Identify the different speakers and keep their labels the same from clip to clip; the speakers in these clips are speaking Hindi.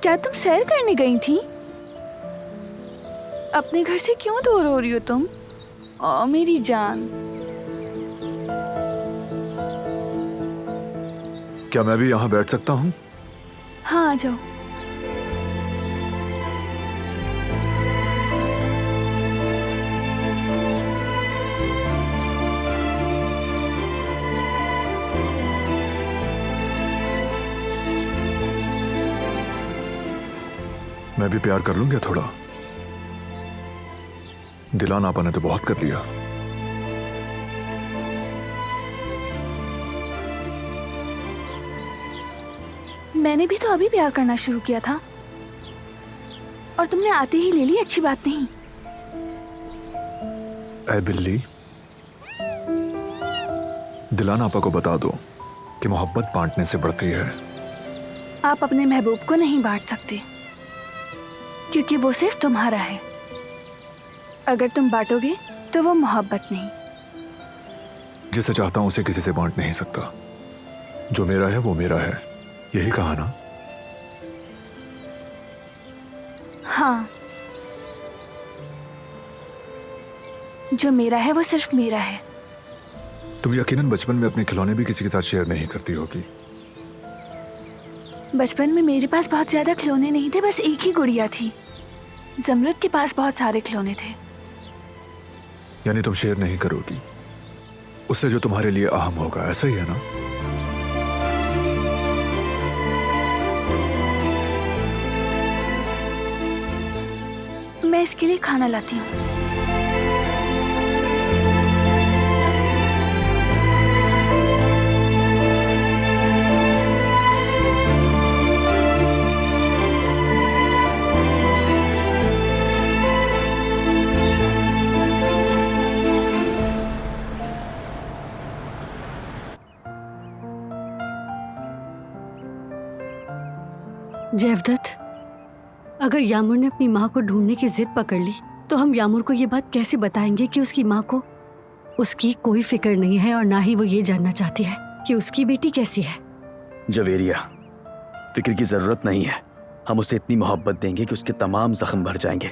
Speaker 1: क्या तुम सैर करने गई थी? अपने घर से क्यों दूर हो रही हो तुम? ओ मेरी जान।
Speaker 2: क्या मैं भी यहाँ बैठ सकता हूँ?
Speaker 1: हाँ, आ जाओ।
Speaker 2: मैं भी प्यार कर लूं क्या थोड़ा? दिलान आपा ने तो बहुत कर लिया।
Speaker 1: मैंने भी तो अभी प्यार करना शुरू किया था और तुमने आते ही ले ली। अच्छी बात नहीं।
Speaker 2: ऐ बिल्ली, दिलान आपा को बता दो कि मोहब्बत बांटने से बढ़ती है।
Speaker 1: आप अपने महबूब को नहीं बांट सकते क्योंकि वो सिर्फ तुम्हारा है। अगर तुम बांटोगे तो वो मोहब्बत नहीं।
Speaker 2: जिसे चाहता हूं उसे किसी से बांट नहीं सकता। जो मेरा है वो मेरा है, यही कहा ना?
Speaker 1: हाँ, जो मेरा है वो सिर्फ मेरा है।
Speaker 2: तुम यकीनन बचपन में अपने खिलौने भी किसी के साथ शेयर नहीं करती होगी।
Speaker 1: बचपन में मेरे पास बहुत ज्यादा खिलौने नहीं थे, बस एक ही गुड़िया थी। जमरुद के पास बहुत सारे खिलौने थे।
Speaker 2: यानी तुम शेयर नहीं करोगी उससे जो तुम्हारे लिए अहम होगा, ऐसा ही है ना?
Speaker 1: मैं इसके लिए खाना लाती हूँ।
Speaker 3: जयवदत्त, अगर यामुर ने अपनी माँ को ढूंढने की जिद पकड़ ली तो हम यामुर को ये बात कैसे बताएंगे कि उसकी माँ को उसकी कोई फिक्र नहीं है और ना ही वो ये जानना चाहती है कि उसकी बेटी कैसी है।
Speaker 4: जवेरिया, फिक्र की जरूरत नहीं है। हम उसे इतनी मोहब्बत देंगे कि उसके तमाम जख्म भर जाएंगे।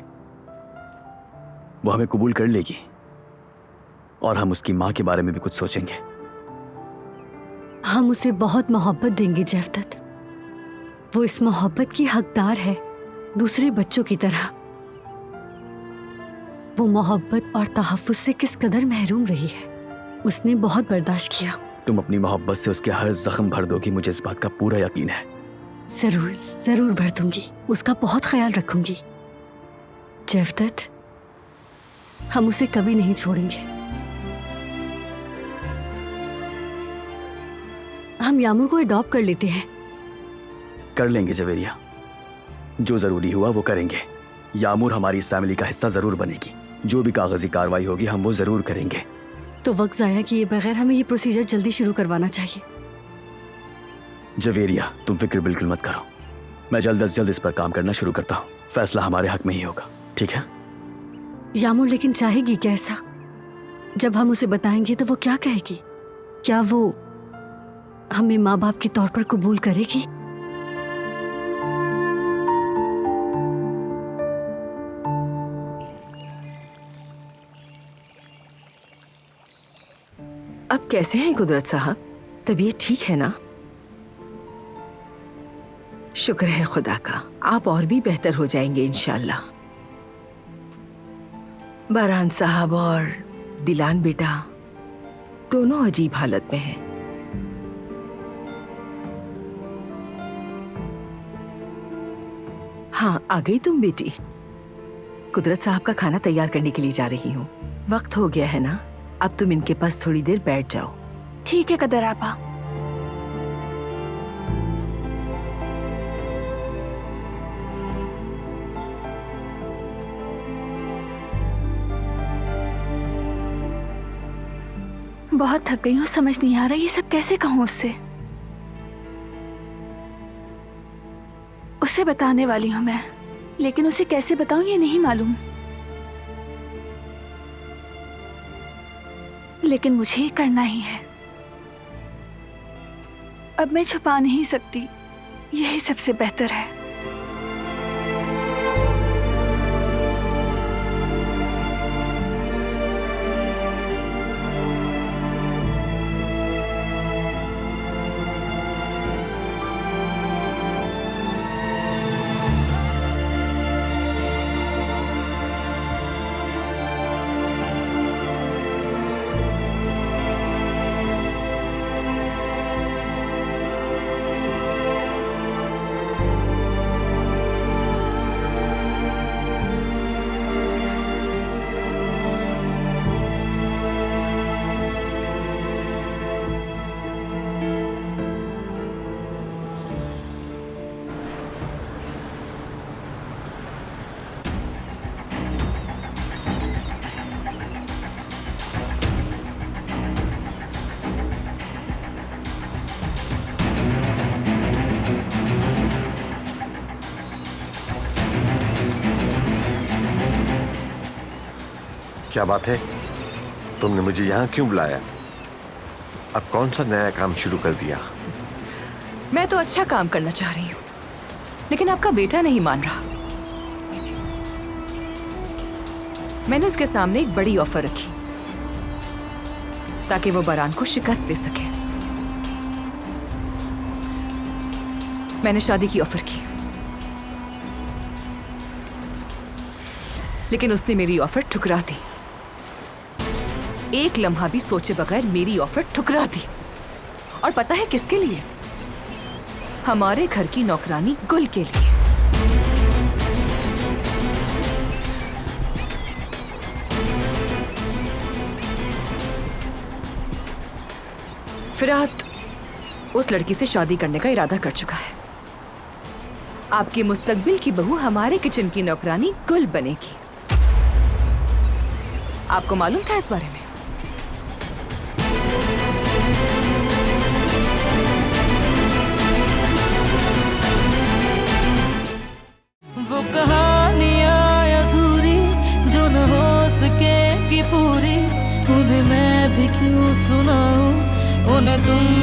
Speaker 4: वो हमें कबूल कर लेगी और हम उसकी माँ के बारे में भी कुछ सोचेंगे।
Speaker 3: हम उसे बहुत मोहब्बत देंगे जयवदत्त। वो इस मोहब्बत की हकदार है, दूसरे बच्चों की तरह। वो मोहब्बत और तहफ्फुज़ से किस कदर महरूम रही है। उसने बहुत बर्दाश्त किया।
Speaker 4: तुम अपनी मोहब्बत से उसके हर जख्म भर दोगी, मुझे इस बात का पूरा यकीन है।
Speaker 3: जरूर जरूर भर दूंगी, उसका बहुत ख्याल रखूंगी। जयवदत्त, हम उसे कभी नहीं छोड़ेंगे। हम यामुर को अडॉप्ट कर लेते हैं।
Speaker 4: कर लेंगे जवेरिया, जो जरूरी हुआ वो करेंगे। यामुर हमारी इस फैमिली का हिस्सा जरूर बनेगी। जो भी कागजी कार्रवाई होगी हम वो जरूर करेंगे।
Speaker 3: तो वक्त जाया किए बगैर हमें ये प्रोसीजर जल्दी शुरू करवाना चाहिए।
Speaker 4: जवेरिया, तुम फिक्र बिल्कुल मत करो। मैं जल्द से जल्द इस पर काम करना शुरू करता हूँ। फैसला हमारे हक में ही होगा, ठीक है?
Speaker 3: यामुर लेकिन चाहेगी कैसा? जब हम उसे बताएंगे तो वो क्या कहेगी? क्या वो हमें माँ बाप के तौर पर कबूल करेगी?
Speaker 5: अब कैसे हैं कुदरत साहब? तबीयत ठीक है ना? शुक्र है खुदा का, आप और भी बेहतर हो जाएंगे इंशाल्लाह। बारान साहब और दिलान बेटा दोनों अजीब हालत में हैं। हाँ, आ गई तुम बेटी? कुदरत साहब का खाना तैयार करने के लिए जा रही हूँ। वक्त हो गया है ना, अब तुम इनके पास थोड़ी देर बैठ जाओ।
Speaker 1: ठीक है कदर आपा। बहुत थक गई हूँ, समझ नहीं आ रहा ये सब कैसे कहूँ उससे। उसे बताने वाली हूँ मैं, लेकिन उसे कैसे बताऊं ये नहीं मालूम। लेकिन मुझे करना ही है। अब मैं छुपा नहीं सकती, यही सबसे बेहतर है।
Speaker 6: क्या बात है? तुमने मुझे यहाँ क्यों बुलाया? अब कौन सा नया काम शुरू कर दिया?
Speaker 5: मैं तो अच्छा काम करना चाह रही हूँ, लेकिन आपका बेटा नहीं मान रहा। मैंने उसके सामने एक बड़ी ऑफर रखी ताकि वो बरान को शिकस्त दे सके। मैंने शादी की ऑफर की, लेकिन उसने मेरी ऑफर ठुकरा दी। एक लम्हा भी सोचे बगैर मेरी ऑफर ठुकरा दी। और पता है किसके लिए? हमारे घर की नौकरानी गुल के लिए। फिरात उस लड़की से शादी करने का इरादा कर चुका है। आपके मुस्तकबिल की बहू हमारे किचन की नौकरानी गुल बनेगी। आपको मालूम था इस बारे में?
Speaker 7: वो कहानियाँ अधूरी जो न हो सके कि पूरी, उन्हें मैं भी क्यों सुनाऊं, उन्हें तुम